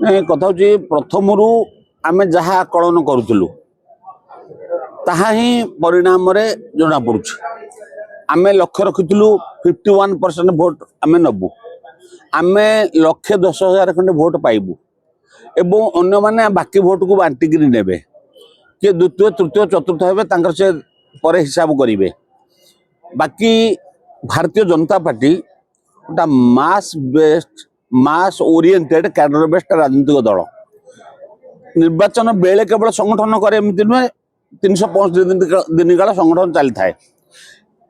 कथा हूँ प्रथम आम जहाँ आकलन करूँ ताहा ही परिणाम जना पड़ू आम लक्ष्य रखीलु 51% भोट आम नबू आम 1,10,000 खंडे भोट पाइबू एवं अन्य माने बाकी भोट को बांटिक ने किए द्वितीय तृतीय चतुर्थ हे से पर हिसाब करेंगे। बाकी भारतीय जनता पार्टी गोटा मास ओरिएंटेड कैडर बेस्ड राजनीतिक दल निर्वाचन बेले केवल संगठन करे एमती नुहे 365 दिन काल संगठन चली थाए।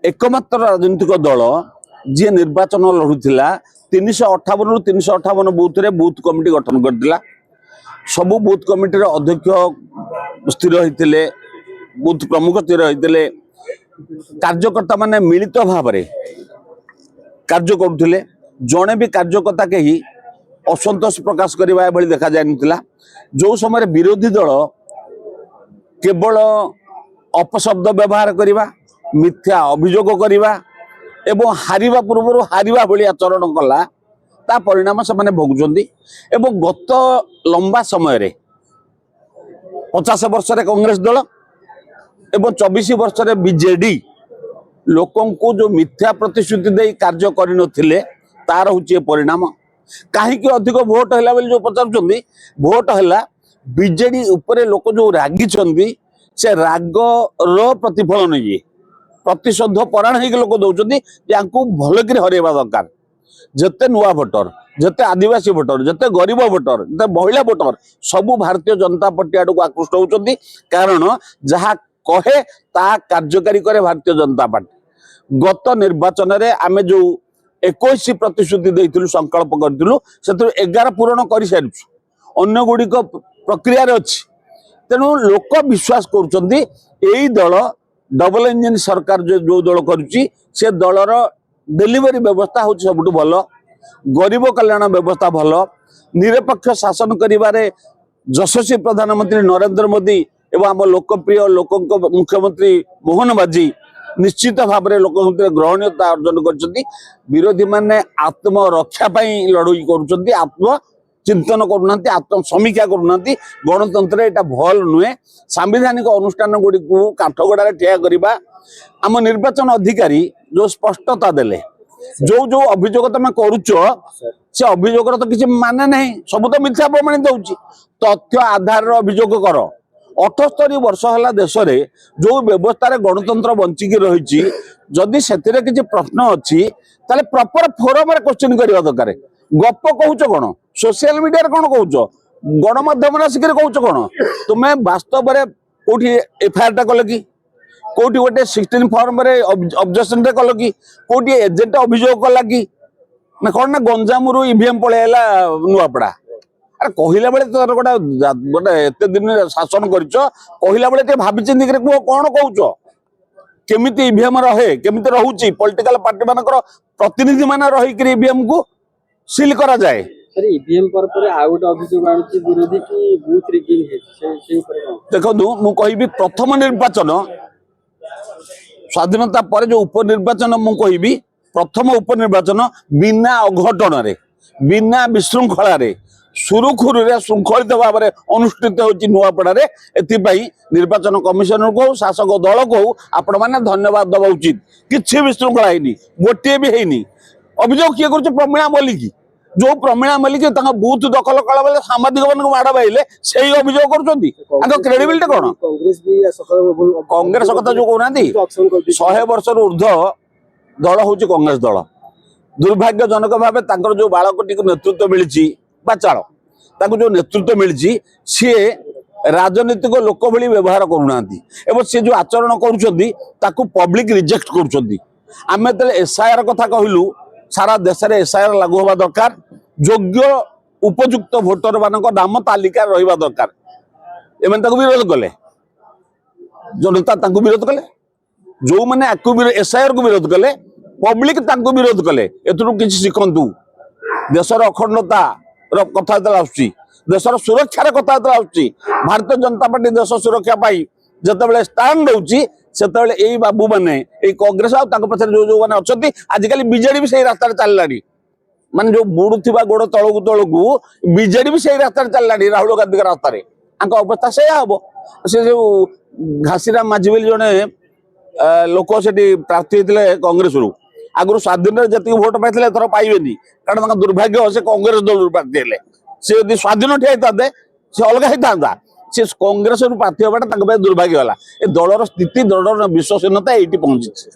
एकमात्र राजनीतिक दल जी निर्वाचन लड़ूला 358 रु 358 बूथ रे बूथ कमिटी गठन करथिला। सबु बूथ कमिटी अध्यक्ष स्थिर होते बूथ प्रमुख स्थिर होते कार्यकर्ता माने मिलित भाव कार्य करुले जड़े भी कार्यकर्ता कहीं असंतोष प्रकाश करने भाई देखा जाता जो समय विरोधी दल केवल अपशब्द व्यवहार करवा मिथ्या अभियोग करवा एवं हारिबा पूर्व हारिबा भली आचरण कला ता परिणाम से माने भोगुचंदी। एवं गत लंबा समय रे 50 वर्ष रे कांग्रेस दल एवं 24 वर्ष रे बीजेडी लोकों को जो मिथ्या प्रतिश्रुति दे कार्य करनथिले तार होचे परिणाम। कहीं अधिक भोट है जो पचार भोट है बीजेडी उपरे लोक जो रागी से राग प्रतिफलन ये प्रतिशोध परायण होकर लोक दौरान भलक हरवा दरकार। जिते नुआ भोटर जिते आदिवासी भोटर जिते गरीब भोटर जिते महिला भोटर सबू भारतीय जनता पार्टी आड़ को आकृष्ट होती कारण जहाँ कहे ता कार्यकारी करे भारतीय जनता पार्टी। गत निर्वाचन में आम जो 21 प्रतिश्रुति देइथिलु संकल्प करथिलु से 11 पूरण कर सारी अन्य गुड़िक प्रक्रिया अच्छी तेणु लोक विश्वास करुचंदी एई दल डबल इंजिन सरकार जो दल करुची से दलर डेलीवरी व्यवस्था हूँ सबुठ भल गरीब कल्याण व्यवस्था भल निरपेक्ष शासन करिबारे यशस्वी प्रधानमंत्री नरेंद्र मोदी एवं आम लोकप्रिय लोक मुख्यमंत्री मोहन बाजी निश्चित भाव में लोक ग्रहणीयता अर्जन कर विरोधी माने आत्मरक्षा लड़ई कर आत्म चिंतन करूना आत्म समीक्षा करूना गणतंत्र यहाँ भल नुहे सांविधानिक अनुष्ठान गुड़ी को काठगड़े ठिया करवा आम निर्वाचन अधिकारी जो स्पष्टता देले जो जो अभियोग तुम करुच से अभियोग तो किसी माने नहीं सब तो मिथ्या प्रमाणित होउची तथ्य आधार अभियोग कर 78 वर्ष है देश रे जो व्यवस्था गणतंत्र बंचिकी रही जदि से किसी प्रश्न अच्छी ताले प्रॉपर फोरम रे क्वेश्चन करवा दरकार। गप कहूच कौन सोशल मीडिया कौन कहूच गणमाध्यम आसिक कहूच कौन तुम्हें वास्तव में कौटी एफआईआर टा कल कि कौटी गोटे 16 फॉर्म रे ऑब्जेक्शन रे कल कि कौटी एजेंट अभियोग कला कि ना कौन ना गंजाम ईवीएम पलैला नुआपड़ा अरे कहला बेले तो गोटे गोटे एत दिन शासन करला बेले भाभी चिंती कह कौन कौच केमी ईवीएम रहे केमी रोचे पॉलिटिकल पार्टी मानकर प्रतिनिधि मान रहीक ईवीएम को सील करा जाए। ईवीएम पर आउट अभियोग आनुची विरोधी की बूथ रिगिंग है से ऊपर देखो मु कहिबी प्रथम निर्वाचन स्वाधीनता पर जो उपनिर्वाचन मु कहिबी प्रथम उपनिर्वाचन बिना अघटन रे बिना विशृंखला रे सुरुखुरु रे श्रृंखलित भाव में अनुष्ठित होची नुआपड़ा रे एथिपाई निर्वाचन कमिशनर को शासक दल को आपण माने धन्यवाद दबा उचित। किछि विशृंखला हैनी गोटे भी हैनी अभियोग किए कर प्रमीणा मल्लिक जो प्रमीणा मल्लिक बूथ दखल कला बेले सामाजिक मान माड़ बाइले से अभियोग कर क्रेडिबिलिटी कौन कांग्रेस कथा जो कहना 100 वर्ष ऊर्ध्व दल हूँ कांग्रेस दल दुर्भाग्यजनक भाव जो बालकटी को नेतृत्व मिली चाल जो नेतृत्व मिली सी राजनीतिक लोक भली व्यवहार करूना एवं सी जो आचरण कर पब्लिक रिजेक्ट करें एसआईआर कथा कहलु सारा देश में एसआईआर लागू हवा दरकार योग्य उपयुक्त भोटर मान नाम तालिका रहा दरकार एम विरोध कले जनता विरोध कले जो मैंने एसआईआर को विरोध कले पब्लिक विरोध कले एथुरु किसी शिखंतु देशर अखंडता कथा आसुची देशर सुरक्षार कथा आसुची भारतीय जनता पार्टी देश सुरक्षा पाई जिते स्टांड दौची से बाबू मैंने कांग्रेस पछे जो जो मैंने अच्छा आजिकल बीजेडी भी सही रास्ता चललानी ମାନେ ଯୋଉ ବୁଡୁଥିବା ଗୋଡ ତଳକୁ ତଳକୁ ବିଜେଡି ବି ସେଇ ରାସ୍ତାରେ ଚାଲିଲାଣି ରାହୁଲ ଗାନ୍ଧୀଙ୍କ ରାସ୍ତାରେ ତାଙ୍କ ଅବସ୍ଥା ସେଇଆ ହବ। ସେ ଯୋଉ ଘାସିରାମ ମାଝୀ ବୋଲି ଜଣେ ଲୋକ ସେଠି ପ୍ରାର୍ଥୀ ହେଇଥିଲେ କଂଗ୍ରେସରୁ ଆଗରୁ ସ୍ୱାଧୀନରେ ଯେତିକି ଭୋଟ ପାଇଥିଲେ ଏଥର ପାଇବେନି କାରଣ ତାଙ୍କ ଦୁର୍ଭାଗ୍ୟ ସେ କଂଗ୍ରେସ ଦଳରୁ ପ୍ରାର୍ଥୀ ହେଲେ। ସେ ଯଦି ସ୍ୱାଧୀନ ଠିଆ ହେଇଥାନ୍ତେ ସେ ଅଲଗା ହେଇଥାନ୍ତା। ସେ କଂଗ୍ରେସରୁ ପ୍ରାର୍ଥୀ ହେବାଟା ତାଙ୍କ ପାଇଁ ଦୁର୍ଭାଗ୍ୟ ହେଲା। ଏ ଦଳର ସ୍ଥିତି ଦଳର ବିଶ୍ୱସନୀୟତା ଏଇଠି ପହଞ୍ଚିଛି।